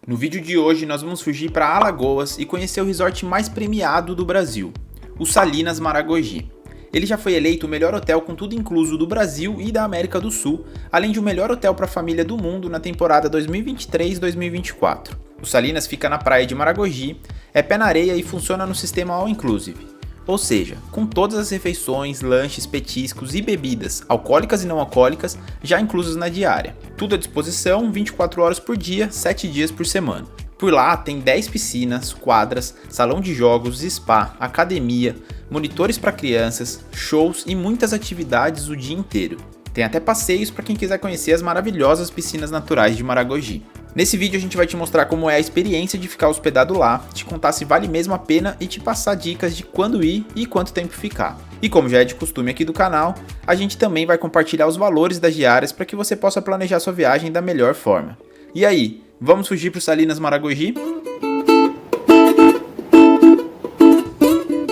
No vídeo de hoje nós vamos fugir para Alagoas e conhecer o resort mais premiado do Brasil, o Salinas Maragogi. Ele já foi eleito o melhor hotel com tudo incluso do Brasil e da América do Sul, além de o melhor hotel para família do mundo na temporada 2023-2024. O Salinas fica na praia de Maragogi, é pé na areia e funciona no sistema All Inclusive. Ou seja, com todas as refeições, lanches, petiscos e bebidas, alcoólicas e não alcoólicas, já inclusas na diária. Tudo à disposição 24 horas por dia, 7 dias por semana. Por lá tem 10 piscinas, quadras, salão de jogos, spa, academia, monitores para crianças, shows e muitas atividades o dia inteiro. Tem até passeios para quem quiser conhecer as maravilhosas piscinas naturais de Maragogi. Nesse vídeo a gente vai te mostrar como é a experiência de ficar hospedado lá, te contar se vale mesmo a pena e te passar dicas de quando ir e quanto tempo ficar. E como já é de costume aqui do canal, a gente também vai compartilhar os valores das diárias para que você possa planejar sua viagem da melhor forma. E aí, vamos fugir para o Salinas Maragogi?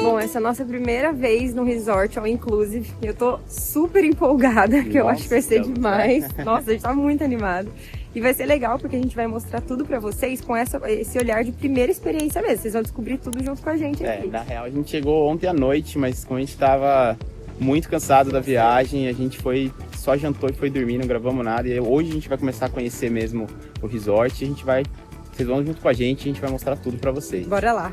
Bom, essa é a nossa primeira vez no resort All Inclusive. Eu tô super empolgada, que eu acho que vai ser demais. Nossa, a gente tá muito animado. E vai ser legal porque a gente vai mostrar tudo pra vocês com esse olhar de primeira experiência mesmo. Vocês vão descobrir tudo junto com a gente aqui. Na real a gente chegou ontem à noite, mas como a gente tava muito cansado da viagem, a gente só jantou e foi dormir, não gravamos nada. E hoje a gente vai começar a conhecer mesmo o resort. Vocês vão junto com a gente vai mostrar tudo pra vocês. Bora lá!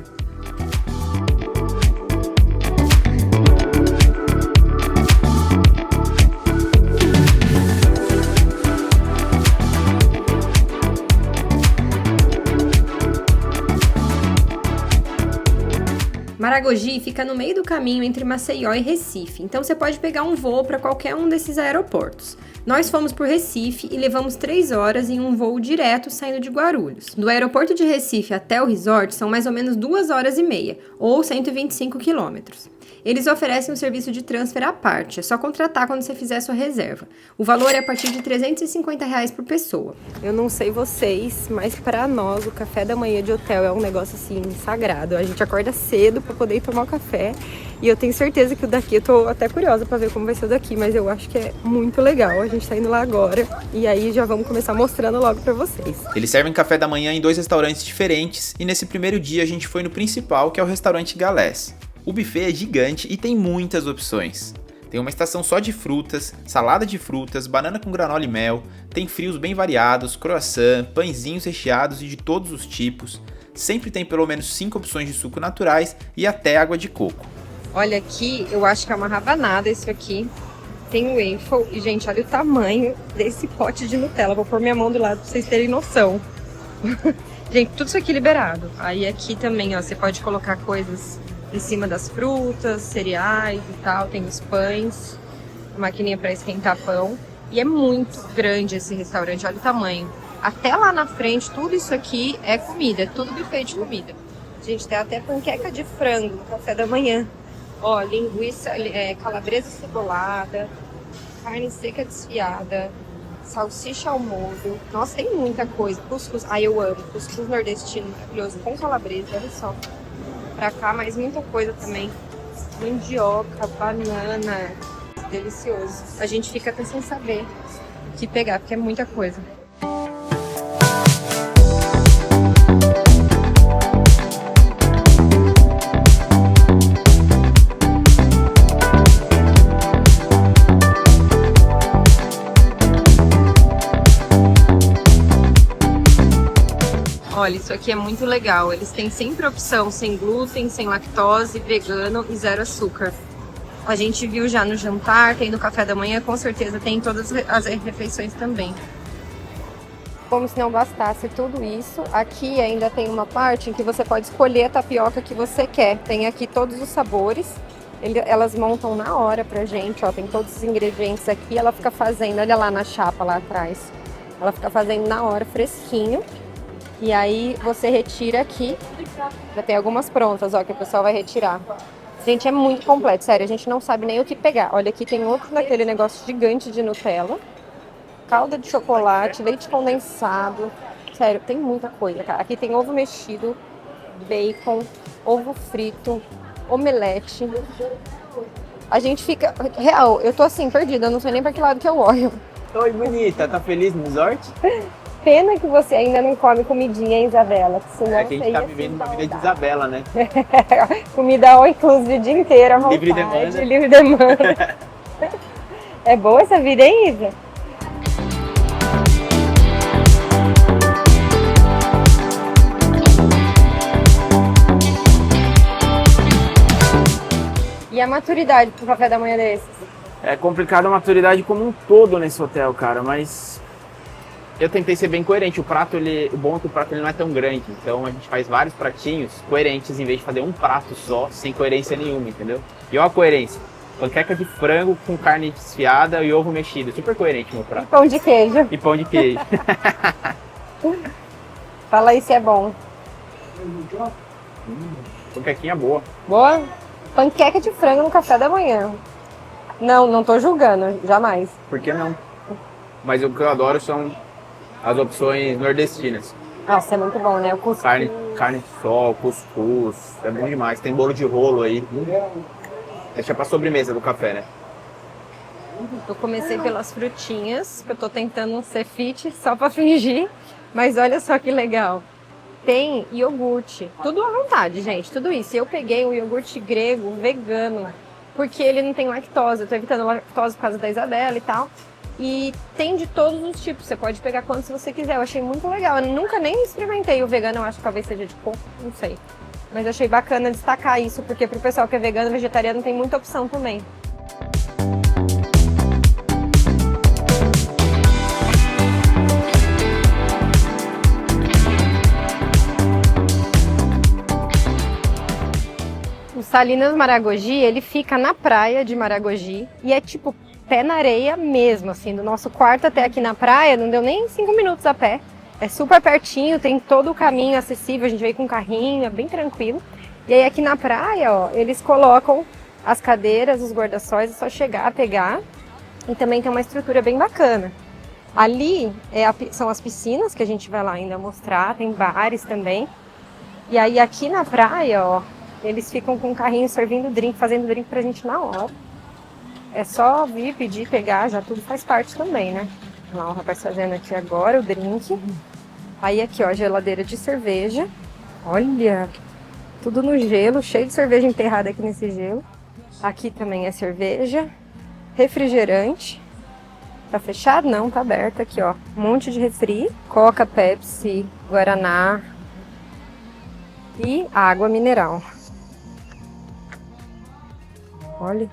Maragogi fica no meio do caminho entre Maceió e Recife, então você pode pegar um voo para qualquer um desses aeroportos. Nós fomos por Recife e levamos 3 horas em um voo direto saindo de Guarulhos. Do aeroporto de Recife até o resort são mais ou menos 2 horas e meia, ou 125 quilômetros. Eles oferecem um serviço de transfer à parte, é só contratar quando você fizer sua reserva. O valor é a partir de R$ 350 por pessoa. Eu não sei vocês, mas pra nós o café da manhã de hotel é um negócio assim sagrado. A gente acorda cedo pra poder ir tomar o café e eu tenho certeza que o daqui, eu tô até curiosa pra ver como vai ser o daqui, mas eu acho que é muito legal. A gente tá indo lá agora e aí já vamos começar mostrando logo pra vocês. Eles servem café da manhã em 2 restaurantes diferentes e nesse primeiro dia a gente foi no principal, que é o restaurante Galés. O buffet é gigante e tem muitas opções. Tem uma estação só de frutas, salada de frutas, banana com granola e mel, tem frios bem variados, croissant, pãezinhos recheados e de todos os tipos. Sempre tem pelo menos 5 opções de suco naturais e até água de coco. Olha aqui, eu acho que é uma rabanada isso aqui. Tem o waffle e, gente, olha o tamanho desse pote de Nutella. Vou pôr minha mão do lado pra vocês terem noção. Gente, tudo isso aqui liberado. Aí aqui também, ó, você pode colocar coisas em cima das frutas, cereais e tal, tem os pães, maquininha para esquentar pão. E é muito grande esse restaurante, olha o tamanho. Até lá na frente, tudo isso aqui é comida, é tudo buffet de comida. Gente, tem até panqueca de frango no café da manhã. Ó, linguiça, calabresa cebolada, carne seca desfiada, salsicha ao molho. Nossa, tem muita coisa. Cuscuz, eu amo. Cuscuz nordestino maravilhoso com calabresa, olha só. Pra cá, mas muita coisa também. Mandioca, banana, delicioso. A gente fica até sem saber o que pegar, porque é muita coisa. Olha, isso aqui é muito legal. Eles têm sempre opção sem glúten, sem lactose, vegano e 0 açúcar. A gente viu já no jantar, tem no café da manhã, com certeza tem em todas as refeições também. Como se não bastasse tudo isso, aqui ainda tem uma parte em que você pode escolher a tapioca que você quer. Tem aqui todos os sabores. Elas montam na hora pra gente, ó, tem todos os ingredientes aqui. Ela fica fazendo, olha lá na chapa lá atrás. Ela fica fazendo na hora, fresquinho. E aí você retira aqui, já tem algumas prontas, ó, que o pessoal vai retirar. Gente, é muito completo, sério, a gente não sabe nem o que pegar. Olha, aqui tem outro daquele negócio gigante de Nutella, calda de chocolate, leite condensado. Sério, tem muita coisa, cara. Aqui tem ovo mexido, bacon, ovo frito, omelete. A gente fica... Real, eu tô assim, perdida, eu não sei nem pra que lado que eu olho. Oi, bonita, tá feliz no resort? Pena que você ainda não come comidinha, hein, Isabela? Senão É que a gente tá vivendo uma vida de Isabela, né? Comida all inclusive o dia inteiro, à vontade, Livre demanda. livre demanda. É boa essa vida, hein, Isa? E a maturidade pro café da manhã desses? É complicado a maturidade como um todo nesse hotel, cara, mas eu tentei ser bem coerente. O bom é que o prato ele não é tão grande, então a gente faz vários pratinhos coerentes em vez de fazer um prato só, sem coerência nenhuma, entendeu? E olha a coerência. Panqueca de frango com carne desfiada e ovo mexido. Super coerente meu prato. E pão de queijo. E pão de queijo. Fala aí se é bom. Panquequinha boa. Boa? Panqueca de frango no café da manhã. Não tô julgando, jamais. Por que não? Mas o que eu adoro são as opções nordestinas. Nossa, é muito bom, né? O cuscuz. Carne de sol, cuscuz, é bom demais. Tem bolo de rolo aí. Deixa pra sobremesa do café, né? Eu comecei pelas frutinhas, que eu tô tentando ser fit só pra fingir. Mas olha só que legal. Tem iogurte, tudo à vontade, gente, tudo isso. Eu peguei um iogurte grego, vegano, porque ele não tem lactose. Eu tô evitando lactose por causa da Isabela e tal. E tem de todos os tipos, você pode pegar quantos você quiser. Eu achei muito legal, eu nunca nem experimentei o vegano, eu acho que talvez seja de coco, não sei. Mas achei bacana destacar isso, porque pro pessoal que é vegano, vegetariano, tem muita opção também. O Salinas Maragogi, ele fica na praia de Maragogi e é tipo pé na areia mesmo, assim, do nosso quarto até aqui na praia, não deu nem 5 minutos a pé. É super pertinho, tem todo o caminho acessível, a gente veio com um carrinho, é bem tranquilo. E aí aqui na praia, ó, eles colocam as cadeiras, os guarda-sóis, é só chegar, pegar. E também tem uma estrutura bem bacana. Ali são as piscinas que a gente vai lá ainda mostrar, tem bares também. E aí aqui na praia, ó, eles ficam com um carrinho servindo drink, fazendo drink pra gente na hora. É só vir, pedir, pegar, já tudo faz parte também, né? Olha lá o rapaz fazendo aqui agora o drink. Aí aqui, ó, geladeira de cerveja. Olha, tudo no gelo, cheio de cerveja enterrada aqui nesse gelo. Aqui também é cerveja, refrigerante. Tá fechado? Não, tá aberto aqui, ó. Um monte de refri, Coca, Pepsi, Guaraná e água mineral. Olha.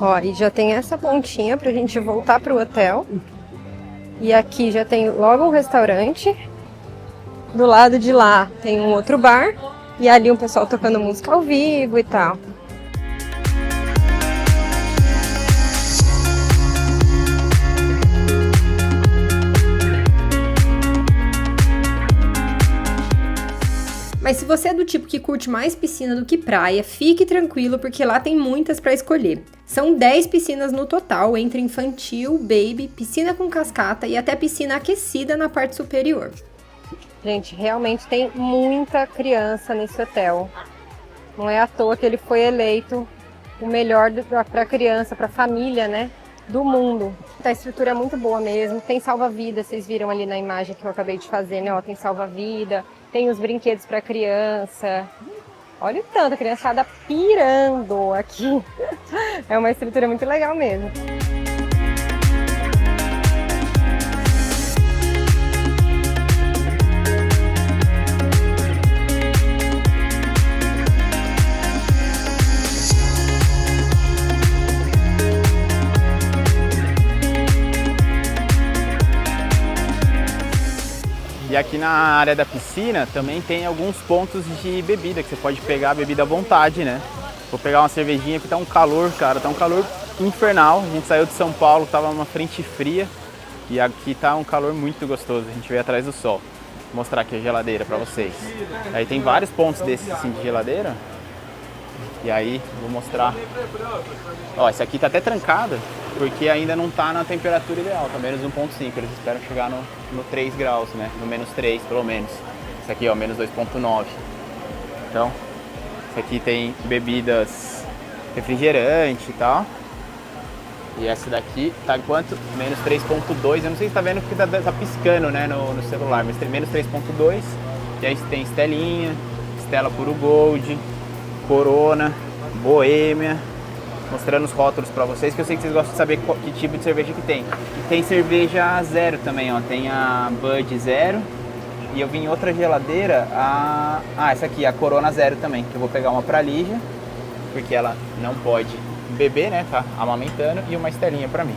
Ó, e já tem essa pontinha pra gente voltar pro hotel. E aqui já tem logo um restaurante. Do lado de lá tem um outro bar. E ali um pessoal tocando música ao vivo e tal. Mas se você é do tipo que curte mais piscina do que praia, fique tranquilo porque lá tem muitas para escolher. São 10 piscinas no total, entre infantil, baby, piscina com cascata e até piscina aquecida na parte superior. Gente, realmente tem muita criança nesse hotel. Não é à toa que ele foi eleito o melhor para criança, para família, né, do mundo. A estrutura é muito boa mesmo, tem salva-vida, vocês viram ali na imagem que eu acabei de fazer, né? Ó, tem salva-vida, tem os brinquedos para criança. Olha o tanto, a criançada pirando aqui. É uma estrutura muito legal mesmo. E aqui na área da piscina também tem alguns pontos de bebida, que você pode pegar a bebida à vontade, né? Vou pegar uma cervejinha, que tá um calor, cara, tá um calor infernal. A gente saiu de São Paulo, tava uma frente fria, e aqui tá um calor muito gostoso, a gente veio atrás do sol. Vou mostrar aqui a geladeira pra vocês. Aí tem vários pontos desses assim de geladeira. E aí, vou mostrar. Ó, esse aqui tá até trancado, porque ainda não tá na temperatura ideal, tá menos 1,5. Eles esperam chegar no 3 graus, né? No menos 3, pelo menos. Esse aqui, ó, menos 2,9. Então, esse aqui tem bebidas refrigerante e tal. E essa daqui tá quanto? Menos 3,2. Eu não sei se tá vendo porque tá piscando, né, no celular, mas tem menos 3,2. E aí tem Estelinha, Stella Puro Gold, Corona, Boêmia, mostrando os rótulos pra vocês, que eu sei que vocês gostam de saber que tipo de cerveja que tem. E tem cerveja zero também, ó, tem a Bud Zero, e eu vim em outra geladeira, essa aqui, a Corona Zero também, que eu vou pegar uma pra Lígia, porque ela não pode beber, né, tá amamentando, e uma Estelinha pra mim.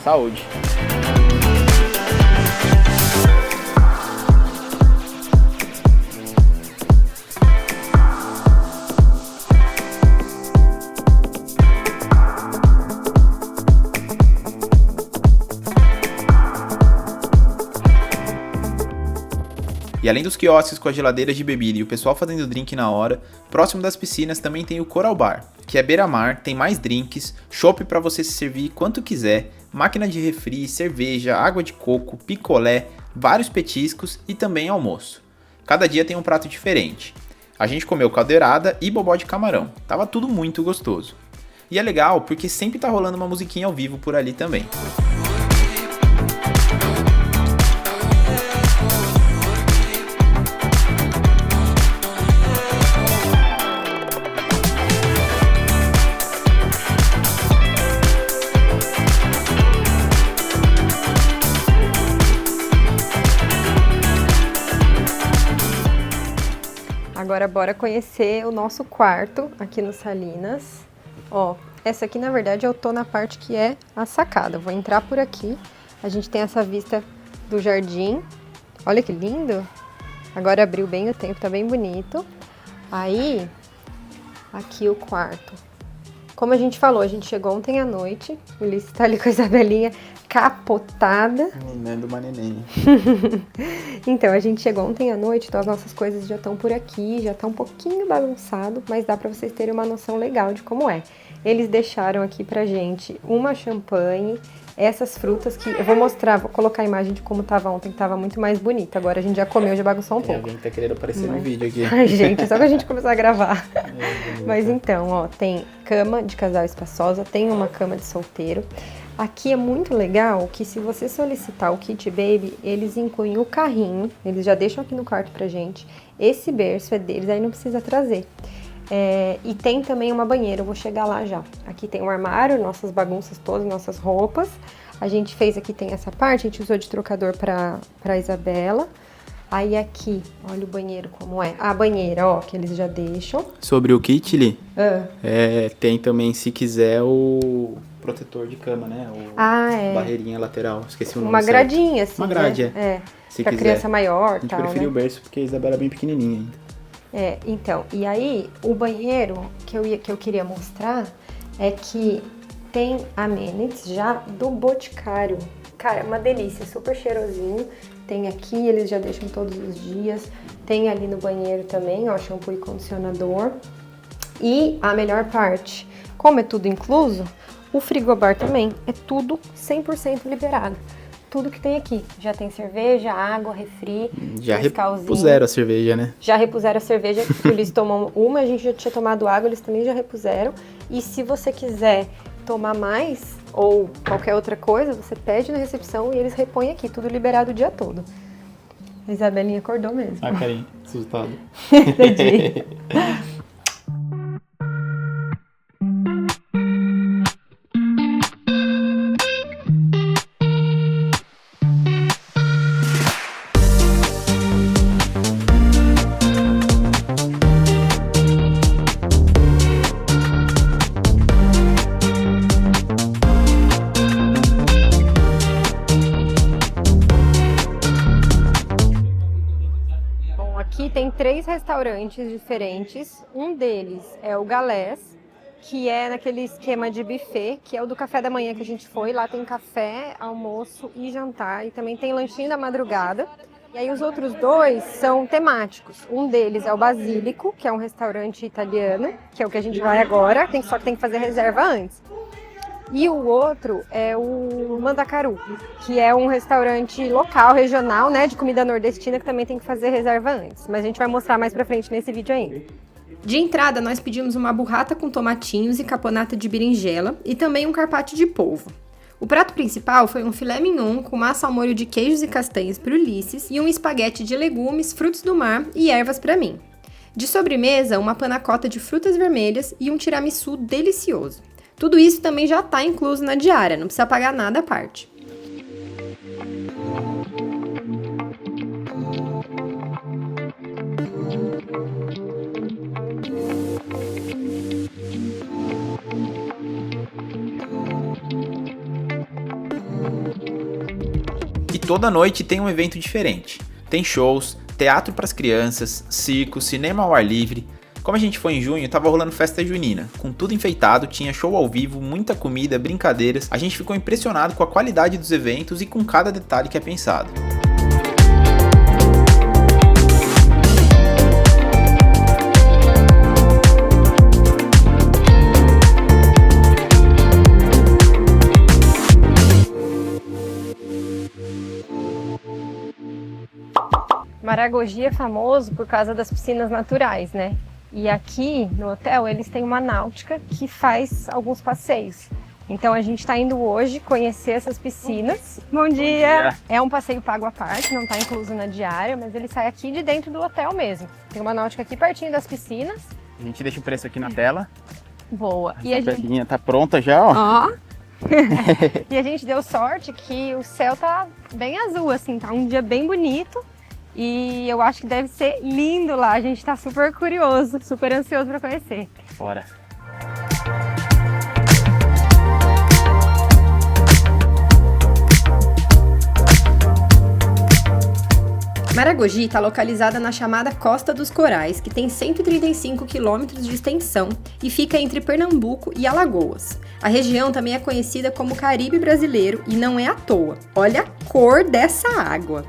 Saúde! E além dos quiosques com as geladeiras de bebida e o pessoal fazendo drink na hora, próximo das piscinas também tem o Coral Bar, que é beira-mar, tem mais drinks, chopp para você se servir quanto quiser, máquina de refri, cerveja, água de coco, picolé, vários petiscos e também almoço. Cada dia tem um prato diferente. A gente comeu caldeirada e bobó de camarão, tava tudo muito gostoso. E é legal porque sempre tá rolando uma musiquinha ao vivo por ali também. Agora bora conhecer o nosso quarto aqui no Salinas. Ó, essa aqui na verdade eu tô na parte que é a sacada. Eu vou entrar por aqui. A gente tem essa vista do jardim. Olha que lindo. Agora abriu bem o tempo, tá bem bonito. Aí, aqui o quarto. Como a gente falou, a gente chegou ontem à noite. O Ulisses tá ali com a Isabelinha capotada. Menino uma neném. Então, a gente chegou ontem à noite, então as nossas coisas já estão por aqui, já tá um pouquinho bagunçado, mas dá pra vocês terem uma noção legal de como é. Eles deixaram aqui pra gente uma champanhe, essas frutas que eu vou mostrar, vou colocar a imagem de como tava ontem, que tava muito mais bonito. Agora a gente já comeu, já bagunçou um pouco. Alguém tá querendo aparecer no vídeo aqui. Ai, gente, só que a gente começar a gravar. Mas então, ó, tem cama de casal espaçosa, tem uma cama de solteiro. Aqui é muito legal que se você solicitar o kit baby, eles incluem o carrinho, eles já deixam aqui no quarto pra gente. Esse berço é deles, aí não precisa trazer. E tem também uma banheira, eu vou chegar lá já. Aqui tem um armário, nossas bagunças todas, nossas roupas. A gente fez aqui, tem essa parte, a gente usou de trocador pra Isabela. Aí aqui, olha o banheiro como é. A banheira, ó, que eles já deixam. Sobre o kit, Li, tem também, se quiser, o protetor de cama, né? Barreirinha lateral, esqueci o nome. Uma gradinha, assim. Uma grade, né? Se pra quiser. Criança maior, A gente tal, preferiu né? o berço porque a Isabela é bem pequenininha ainda. Então, e aí o banheiro que eu queria mostrar é que tem amenities já do Boticário. Cara, é uma delícia, super cheirosinho. Tem aqui, eles já deixam todos os dias. Tem ali no banheiro também, ó, shampoo e condicionador. E a melhor parte, como é tudo incluso, o frigobar também é tudo 100% liberado. Tudo que tem aqui. Já tem cerveja, água, refri, Já Nescauzinho. repuseram a cerveja, né? Já repuseram a cerveja, eles tomam uma, a gente já tinha tomado água, eles também já repuseram. E se você quiser tomar mais ou qualquer outra coisa, você pede na recepção e eles repõem aqui, tudo liberado o dia todo. A Isabelinha acordou mesmo. Ah, carinho, assustado. Entendi. Aqui tem 3 restaurantes diferentes. Um deles é o Galés, que é naquele esquema de buffet, que é o do café da manhã que a gente foi. Lá tem café, almoço e jantar. E também tem lanchinho da madrugada. E aí os outros 2 são temáticos. Um deles é o Basílico, que é um restaurante italiano, que é o que a gente vai agora, só que tem que fazer reserva antes. E o outro é o Mandacaru, que é um restaurante local, regional, né, de comida nordestina, que também tem que fazer reserva antes. Mas a gente vai mostrar mais pra frente nesse vídeo ainda. De entrada, nós pedimos uma burrata com tomatinhos e caponata de berinjela e também um carpaccio de polvo. O prato principal foi um filé mignon com massa ao molho de queijos e castanhas para Ulisses e um espaguete de legumes, frutos do mar e ervas para mim. De sobremesa, uma panna cotta de frutas vermelhas e um tiramisu delicioso. Tudo isso também já está incluso na diária, não precisa pagar nada à parte. E toda noite tem um evento diferente. Tem shows, teatro para as crianças, circo, cinema ao ar livre. Como a gente foi em junho, tava rolando festa junina, com tudo enfeitado, tinha show ao vivo, muita comida, brincadeiras. A gente ficou impressionado com a qualidade dos eventos e com cada detalhe que é pensado. Maragogi é famoso por causa das piscinas naturais, né? E aqui no hotel eles têm uma náutica que faz alguns passeios. Então a gente está indo hoje conhecer essas piscinas. Bom dia! É um passeio pago à parte, não está incluso na diária, mas ele sai aqui de dentro do hotel mesmo. Tem uma náutica aqui pertinho das piscinas. A gente deixa o preço aqui na tela. Boa! E a gente tá pronta já, ó. E a gente deu sorte que o céu tá bem azul, assim, tá um dia bem bonito. E eu acho que deve ser lindo lá, a gente tá super curioso, super ansioso para conhecer. Bora! Maragogi está localizada na chamada Costa dos Corais, que tem 135 quilômetros de extensão e fica entre Pernambuco e Alagoas. A região também é conhecida como Caribe brasileiro e não é à toa. Olha a cor dessa água!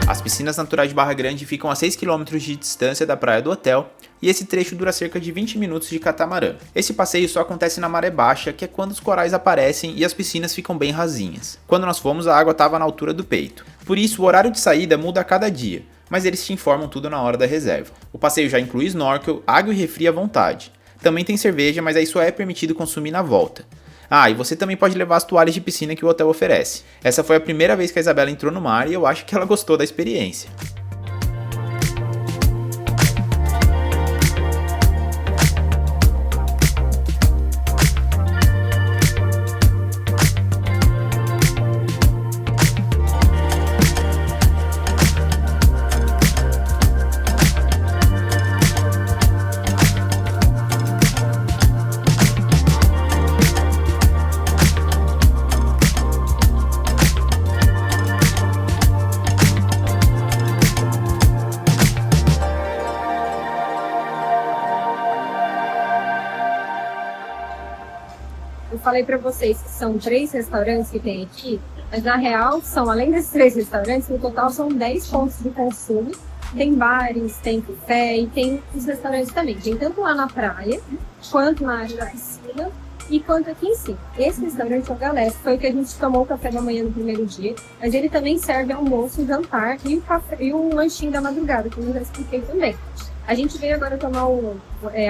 As piscinas naturais de Barra Grande ficam a 6 km de distância da praia do hotel e esse trecho dura cerca de 20 minutos de catamarã. Esse passeio só acontece na maré baixa, que é quando os corais aparecem e as piscinas ficam bem rasinhas. Quando nós fomos, a água estava na altura do peito. Por isso, o horário de saída muda a cada dia, mas eles te informam tudo na hora da reserva. O passeio já inclui snorkel, água e refri à vontade. Também tem cerveja, mas aí só é permitido consumir na volta. Ah, e você também pode levar as toalhas de piscina que o hotel oferece. Essa foi a primeira vez que a Isabela entrou no mar e eu acho que ela gostou da experiência. Eu falei para vocês que são 3 restaurantes que tem aqui, mas na real são, além desses 3 restaurantes, no total são 10 pontos de consumo. Tem bares, tem café e tem os restaurantes também. Tem tanto lá na praia, quanto na área da piscina e quanto aqui em cima. Esse restaurante, o Galés, foi o que a gente tomou o café da manhã no primeiro dia, mas ele também serve almoço, jantar e um lanchinho da madrugada, como eu já expliquei também. A gente veio agora tomar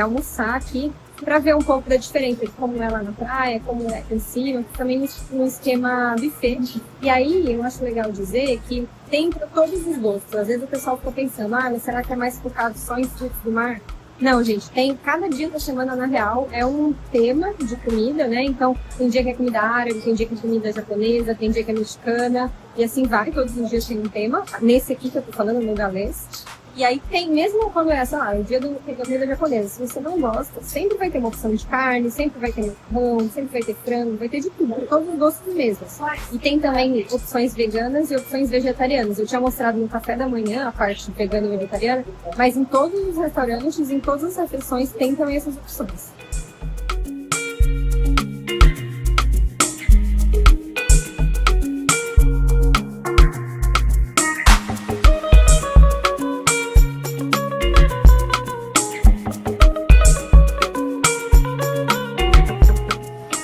almoçar aqui para ver um pouco da diferença de como é lá na praia, como é aqui em cima, também no esquema buffet. E aí eu acho legal dizer que tem para todos os gostos. Às vezes o pessoal fica pensando, mas será que é mais focado só em frutos do mar? Não, gente, tem cada dia da semana, na real, é um tema de comida, né? Então, tem dia que é comida árabe, tem dia que é comida japonesa, tem dia que é mexicana, e assim vai, todos os dias tem um tema. Nesse aqui que eu tô falando, no Galés. E aí tem, mesmo quando é, sei lá, o dia da comida japonesa, se você não gosta, sempre vai ter uma opção de carne, sempre vai ter macarrão, sempre vai ter frango, vai ter de tudo, todos os gostos mesmos. E tem também opções veganas e opções vegetarianas. Eu tinha mostrado no café da manhã a parte vegana e vegetariana, mas em todos os restaurantes, em todas as refeições, tem também essas opções.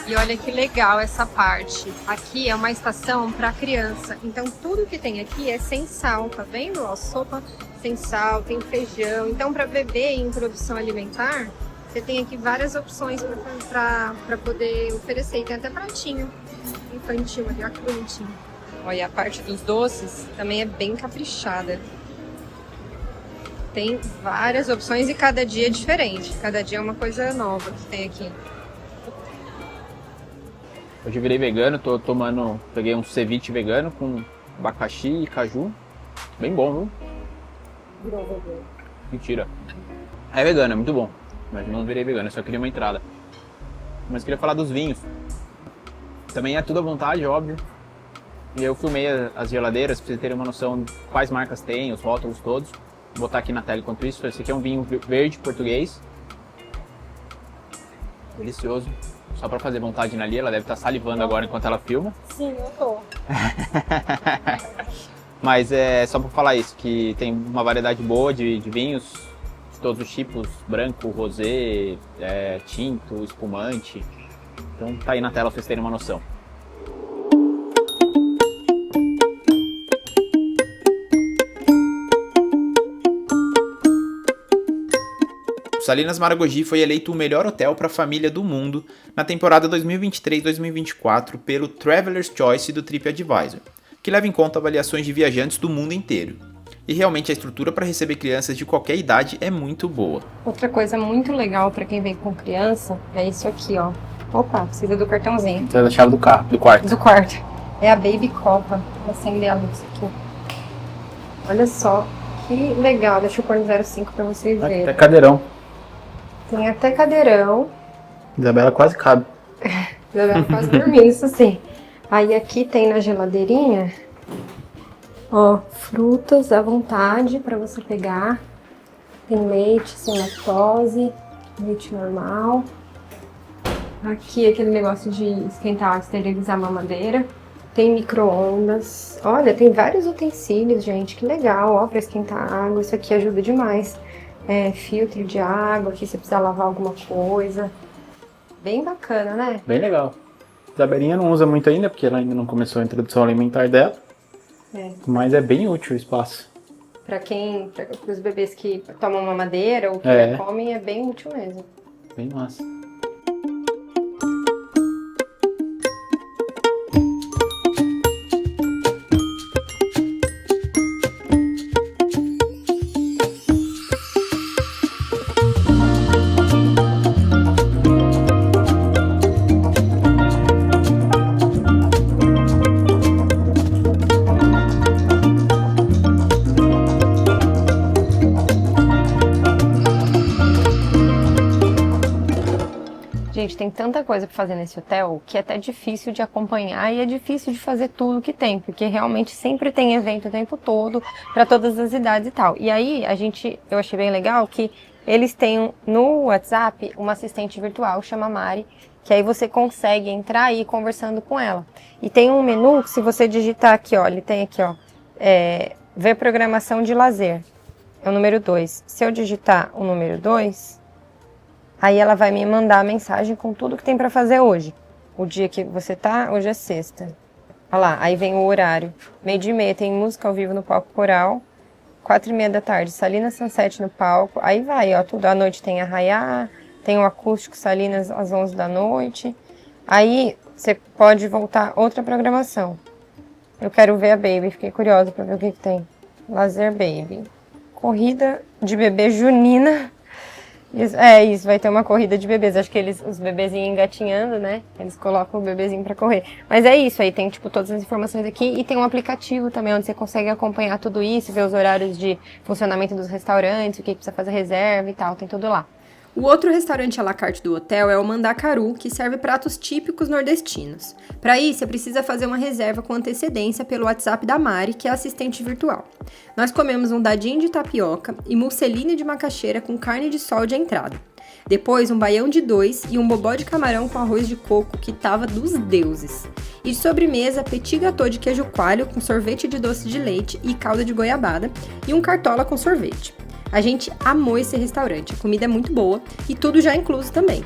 E olha que legal essa parte. Aqui é uma estação para criança. Então tudo que tem aqui é sem sal, tá vendo? Ó, sopa sem sal, tem feijão. Então para bebê em introdução alimentar, você tem aqui várias opções para poder oferecer. E tem até pratinho infantil ali, ó que bonitinho. Olha, a parte dos doces também é bem caprichada. Tem várias opções e cada dia é diferente. Cada dia é uma coisa nova que tem aqui. Hoje eu virei vegano, peguei um ceviche vegano com abacaxi e caju. Bem bom, viu? Virou vegano. Mentira. É vegano, é muito bom. Mas não virei vegano, eu só queria uma entrada. Mas queria falar dos vinhos. Também é tudo à vontade, óbvio. E eu filmei as geladeiras pra vocês terem uma noção de quais marcas tem, os rótulos todos. Vou botar aqui na tela enquanto isso. Esse aqui é um vinho verde português. Delicioso. Só pra fazer vontade na Lia, ela deve estar salivando agora enquanto ela filma. Sim, eu tô. Mas é só pra falar isso, que tem uma variedade boa de vinhos, de todos os tipos, branco, rosé, tinto, espumante. Então tá aí na tela pra vocês terem uma noção. O Salinas Maragogi foi eleito o melhor hotel para a família do mundo na temporada 2023-2024 pelo Traveler's Choice do TripAdvisor, que leva em conta avaliações de viajantes do mundo inteiro. E realmente a estrutura para receber crianças de qualquer idade é muito boa. Outra coisa muito legal para quem vem com criança é isso aqui, ó. Opa, precisa do cartãozinho. Precisa da chave do quarto. Do quarto. É a Baby Copa. Vou acender a luz aqui. Olha só que legal. Deixa eu pôr no 05 para vocês verem. Até cadeirão. Tem até cadeirão. Isabela quase cabe. Isabela quase dormindo, isso sim. Aí aqui tem na geladeirinha, ó, frutas à vontade para você pegar. Tem leite sem lactose, leite normal. Aqui aquele negócio de esquentar, esterilizar a mamadeira. Tem micro-ondas. Olha, tem vários utensílios, gente, que legal, ó, para esquentar água. Isso aqui ajuda demais. Filtro de água, aqui se precisar lavar alguma coisa. Bem bacana, né? Bem legal. Isabelinha não usa muito ainda, porque ela ainda não começou a introdução alimentar dela. Mas é bem útil o espaço. Para os bebês que tomam mamadeira ou que comem, é bem útil mesmo. Bem massa. Gente, tem tanta coisa para fazer nesse hotel que é até difícil de acompanhar e é difícil de fazer tudo que tem, porque realmente sempre tem evento o tempo todo, para todas as idades e tal. E aí, eu achei bem legal que eles têm no WhatsApp uma assistente virtual, chama Mari, que aí você consegue entrar e ir conversando com ela. E tem um menu que se você digitar aqui, ó, ele tem aqui, ó, ver programação de lazer, é o número 2. Se eu digitar o número 2... aí ela vai me mandar a mensagem com tudo que tem para fazer hoje. O dia que você tá, hoje é sexta. Olha lá, aí vem o horário. 12h30 tem música ao vivo no palco coral. 4h30 da tarde, Salinas Sunset no palco. Aí vai, ó, tudo. À noite tem Arraiá, tem o acústico Salinas às 11 da noite. Aí você pode voltar outra programação. Eu quero ver a Baby, fiquei curiosa para ver o que tem. Lazer Baby. Corrida de bebê junina. Isso, vai ter uma corrida de bebês. Acho que os bebezinhos engatinhando, né? Eles colocam o bebezinho pra correr. Mas é isso, aí tem, tipo, todas as informações aqui e tem um aplicativo também onde você consegue acompanhar tudo isso, ver os horários de funcionamento dos restaurantes, o que precisa fazer reserva e tal, tem tudo lá. O outro restaurante à la carte do hotel é o Mandacaru, que serve pratos típicos nordestinos. Para isso, você precisa fazer uma reserva com antecedência pelo WhatsApp da Mari, que é assistente virtual. Nós comemos um dadinho de tapioca e musseline de macaxeira com carne de sol de entrada. Depois, um baião de 2 e um bobó de camarão com arroz de coco, que tava dos deuses. E de sobremesa, petit gâteau de queijo coalho com sorvete de doce de leite e calda de goiabada e um cartola com sorvete. A gente amou esse restaurante, a comida é muito boa e tudo já incluso também.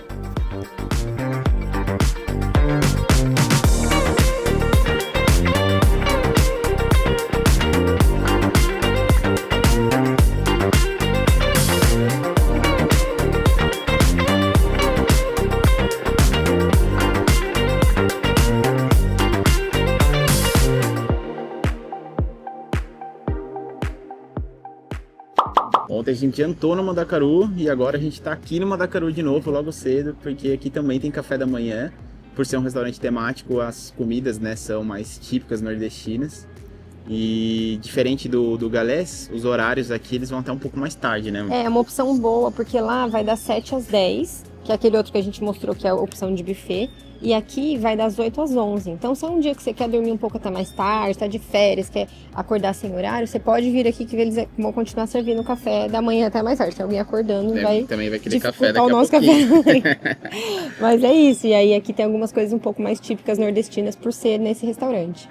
Ontem a gente jantou no Mandacaru e agora a gente tá aqui no Mandacaru de novo, logo cedo, porque aqui também tem café da manhã. Por ser um restaurante temático, as comidas, né, são mais típicas nordestinas. E diferente do Galés, os horários aqui eles vão até um pouco mais tarde, né? É uma opção boa, porque lá vai das 7 às 10, que é aquele outro que a gente mostrou que é a opção de buffet. E aqui vai das 8 às 11. Então, se é um dia que você quer dormir um pouco até mais tarde, está de férias, quer acordar sem horário, você pode vir aqui que eles vão continuar servindo o café da manhã até mais tarde. Se alguém acordando, também vai querer café daqui o a nosso pouquinho. café. Mas é isso. E aí aqui tem algumas coisas um pouco mais típicas nordestinas por ser nesse restaurante.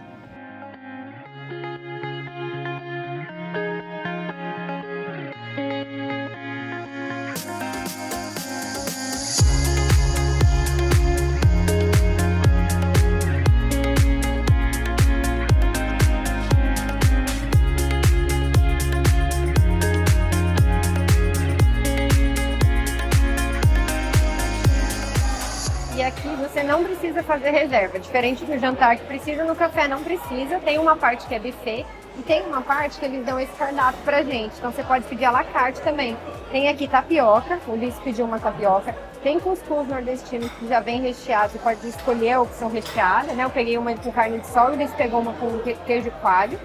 E aqui você não precisa fazer reserva, diferente do jantar que precisa, no café não precisa. Tem uma parte que é buffet e tem uma parte que eles dão esse cardápio pra gente. Então você pode pedir à la carte também. Tem aqui tapioca, o Ulisses pediu uma tapioca. Tem cuscuz nordestino que já vem recheado, você pode escolher a opção recheada, né? Eu peguei uma com carne de sol e o Ulisses pegou uma com queijo coalho.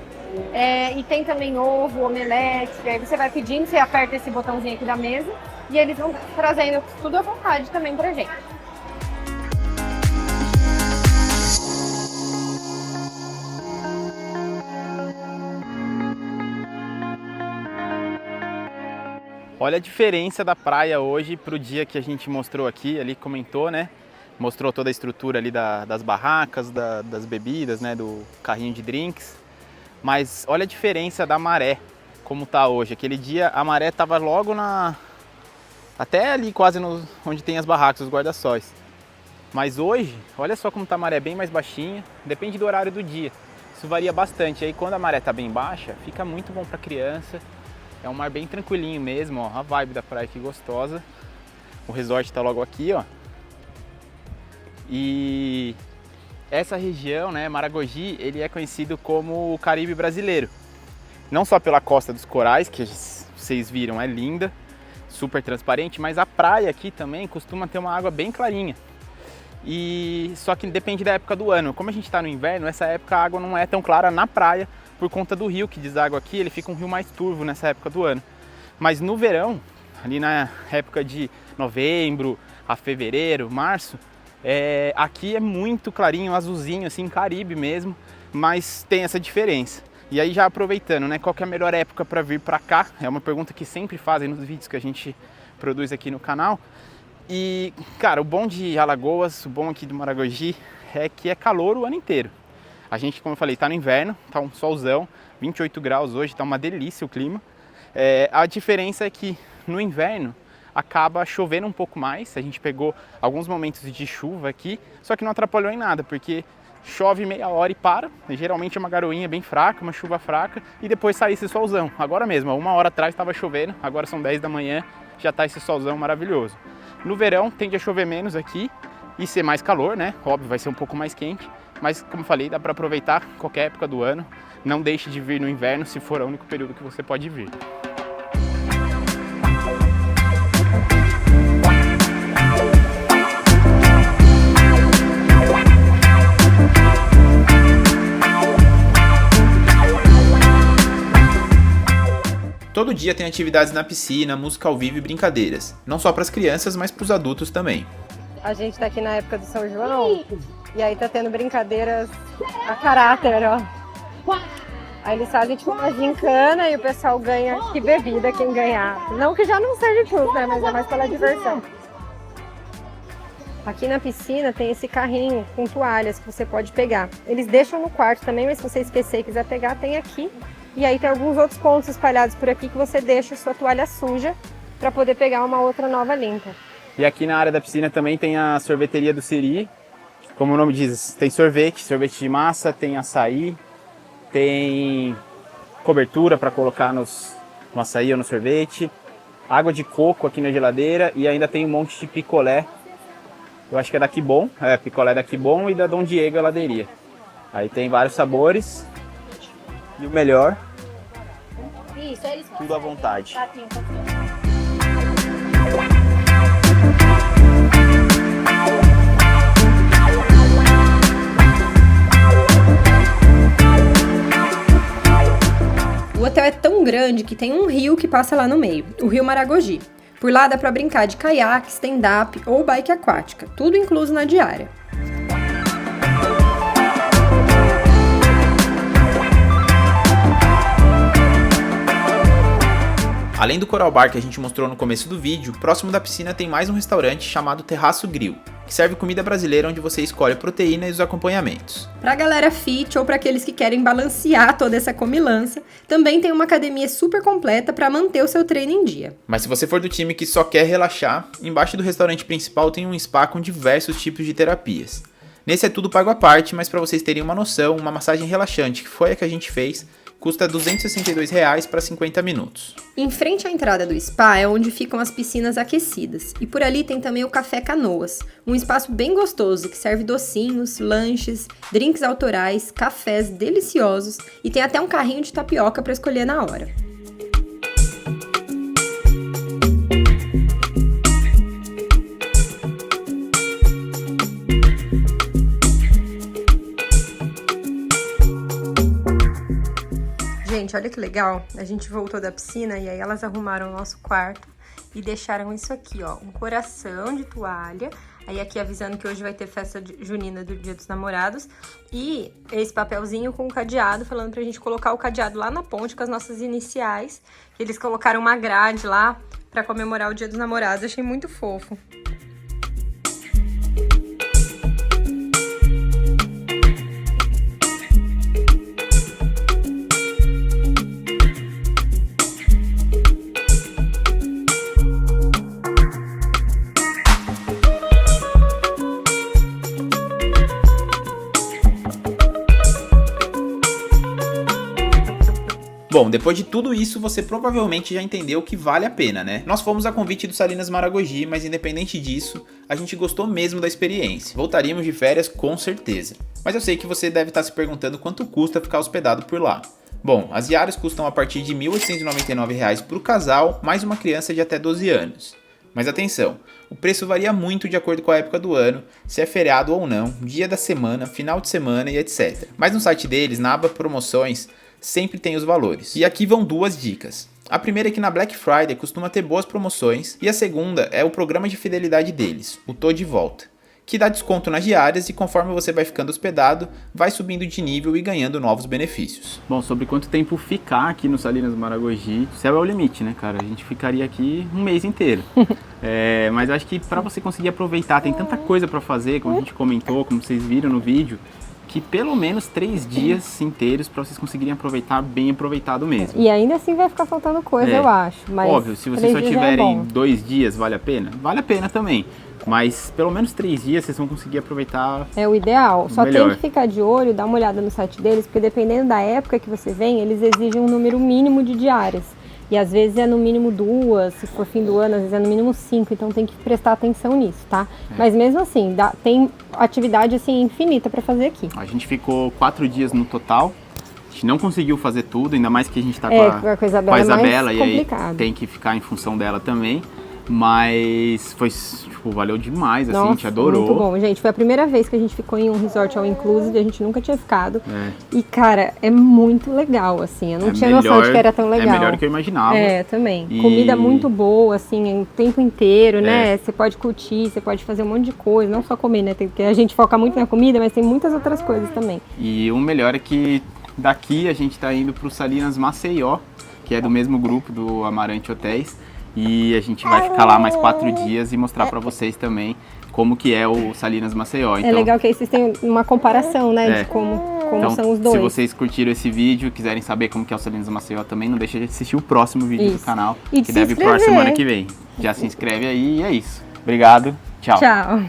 E tem também ovo, omelete, aí você vai pedindo, você aperta esse botãozinho aqui da mesa e eles vão trazendo tudo à vontade também pra gente. Olha a diferença da praia hoje pro dia que a gente mostrou aqui, ali comentou, né? Mostrou toda a estrutura ali das barracas, das bebidas, né? Do carrinho de drinks. Mas olha a diferença da maré, como tá hoje. Aquele dia a maré tava logo até ali quase onde tem as barracas, os guarda-sóis. Mas hoje, olha só como tá a maré bem mais baixinha, depende do horário do dia. Isso varia bastante. Aí quando a maré tá bem baixa, fica muito bom para criança. É um mar bem tranquilinho mesmo, ó, a vibe da praia aqui gostosa. O resort tá logo aqui, ó. E essa região, né, Maragogi, ele é conhecido como o Caribe brasileiro. Não só pela Costa dos Corais, que vocês viram, é linda, super transparente, mas a praia aqui também costuma ter uma água bem clarinha. E só que depende da época do ano. Como a gente está no inverno, essa época a água não é tão clara na praia, por conta do rio que deságua aqui, ele fica um rio mais turvo nessa época do ano. Mas no verão, ali na época de novembro a fevereiro, março, aqui é muito clarinho, azulzinho, assim, Caribe mesmo, mas tem essa diferença. E aí já aproveitando, né, qual que é a melhor época para vir para cá? É uma pergunta que sempre fazem nos vídeos que a gente produz aqui no canal. E, cara, o bom de Alagoas, o bom aqui do Maragogi é que é calor o ano inteiro. A gente, como eu falei, tá no inverno, tá um solzão, 28 graus hoje, tá uma delícia o clima. A diferença é que no inverno acaba chovendo um pouco mais, a gente pegou alguns momentos de chuva aqui, só que não atrapalhou em nada, porque chove meia hora e para, geralmente é uma garoinha bem fraca, uma chuva fraca, e depois sai esse solzão. Agora mesmo, uma hora atrás estava chovendo, agora são 10 da manhã, já tá esse solzão maravilhoso. No verão tende a chover menos aqui e ser mais calor, né? Óbvio, vai ser um pouco mais quente. Mas, como falei, dá para aproveitar qualquer época do ano. Não deixe de vir no inverno se for o único período que você pode vir. Todo dia tem atividades na piscina, música ao vivo e brincadeiras. Não só para as crianças, mas para os adultos também. A gente tá aqui na época do São João e aí tá tendo brincadeiras a caráter, ó. Aí eles fazem tipo uma gincana e o pessoal ganha que bebida quem ganhar. Não que já não seja justo, né? Mas é mais pela diversão. Aqui na piscina tem esse carrinho com toalhas que você pode pegar. Eles deixam no quarto também, mas se você esquecer e quiser pegar, tem aqui. E aí tem alguns outros pontos espalhados por aqui que você deixa sua toalha suja para poder pegar uma outra nova limpa. E aqui na área da piscina também tem a sorveteria do Siri. Como o nome diz, tem sorvete de massa, tem açaí, tem cobertura para colocar no açaí ou no sorvete, água de coco aqui na geladeira e ainda tem um monte de picolé. Eu acho que é da Kibon, picolé da Kibon e da Dom Diego Heladeria. Aí tem vários sabores e o melhor, tudo à vontade. O hotel é tão grande que tem um rio que passa lá no meio, o Rio Maragogi. Por lá dá pra brincar de caiaque, stand-up ou bike aquática, tudo incluso na diária. Além do Coral Bar que a gente mostrou no começo do vídeo, próximo da piscina tem mais um restaurante chamado Terraço Grill, que serve comida brasileira onde você escolhe a proteína e os acompanhamentos. Pra galera fit ou pra aqueles que querem balancear toda essa comilança, também tem uma academia super completa pra manter o seu treino em dia. Mas se você for do time que só quer relaxar, embaixo do restaurante principal tem um spa com diversos tipos de terapias. Nesse é tudo pago à parte, mas pra vocês terem uma noção, uma massagem relaxante, que foi a que a gente fez, custa R$ 262 para 50 minutos. Em frente à entrada do spa é onde ficam as piscinas aquecidas. E por ali tem também o Café Canoas, um espaço bem gostoso que serve docinhos, lanches, drinks autorais, cafés deliciosos e tem até um carrinho de tapioca para escolher na hora. Gente, olha que legal, a gente voltou da piscina e aí elas arrumaram o nosso quarto e deixaram isso aqui, ó, um coração de toalha, aí aqui avisando que hoje vai ter festa junina do Dia dos Namorados e esse papelzinho com o cadeado, falando pra gente colocar o cadeado lá na ponte com as nossas iniciais, que eles colocaram uma grade lá pra comemorar o Dia dos Namorados, achei muito fofo. Bom, depois de tudo isso, você provavelmente já entendeu que vale a pena, né? Nós fomos a convite do Salinas Maragogi, mas independente disso, a gente gostou mesmo da experiência. Voltaríamos de férias com certeza. Mas eu sei que você deve estar se perguntando quanto custa ficar hospedado por lá. Bom, as diárias custam a partir de R$ 1.899 para o casal, mais uma criança de até 12 anos. Mas atenção, o preço varia muito de acordo com a época do ano, se é feriado ou não, dia da semana, final de semana e etc. Mas no site deles, na aba promoções, sempre tem os valores. E aqui vão duas dicas. A primeira é que na Black Friday costuma ter boas promoções e a segunda é o programa de fidelidade deles, o Tô de Volta, que dá desconto nas diárias e conforme você vai ficando hospedado, vai subindo de nível e ganhando novos benefícios. Bom, sobre quanto tempo ficar aqui no Salinas Maragogi, o céu é o limite, né, cara? A gente ficaria aqui um mês inteiro. Mas eu acho que para você conseguir aproveitar, tem tanta coisa para fazer, como a gente comentou, como vocês viram no vídeo, que pelo menos 3 dias inteiros para vocês conseguirem aproveitar bem aproveitado mesmo. E ainda assim vai ficar faltando coisa, eu acho. Mas óbvio, se vocês só tiverem 2 dias, vale a pena? Vale a pena também. Mas pelo menos 3 dias vocês vão conseguir aproveitar. É o ideal. Só melhor. tem que ficar de olho, dar uma olhada no site deles, porque dependendo da época que você vem, eles exigem um número mínimo de diárias. E às vezes é no mínimo 2, se for fim do ano, às vezes é no mínimo 5, então tem que prestar atenção nisso, tá? Mas mesmo assim, tem atividade assim infinita para fazer aqui. A gente ficou 4 dias no total. A gente não conseguiu fazer tudo, ainda mais que a gente tá com a Isabela Isabela e aí tem que ficar em função dela também. Mas foi, tipo, valeu demais, assim, a gente Nossa, adorou. muito bom, gente. Foi a primeira vez que a gente ficou em um resort all inclusive, a gente nunca tinha ficado. E, cara, é muito legal, assim. Eu não tinha noção de que era tão legal. É melhor do que eu imaginava. É, também. E... Comida muito boa, assim, o tempo inteiro, né? Você pode curtir, você pode fazer um monte de coisa, não só comer, né? Porque a gente foca muito na comida, mas tem muitas outras coisas também. E o melhor é que daqui a gente tá indo pro Salinas Maceió, que é do mesmo grupo do Amarante Hotéis. E a gente vai ficar lá mais 4 dias e mostrar pra vocês também como que é o Salinas Maceió. Então, é legal que aí vocês têm uma comparação, né? De como então, são os dois. se vocês curtiram esse vídeo, quiserem saber como que é o Salinas Maceió também, não deixa de assistir o próximo vídeo do canal, e que deve ir pro ar semana que vem. Já se inscreve aí e é isso. Obrigado, tchau. Tchau.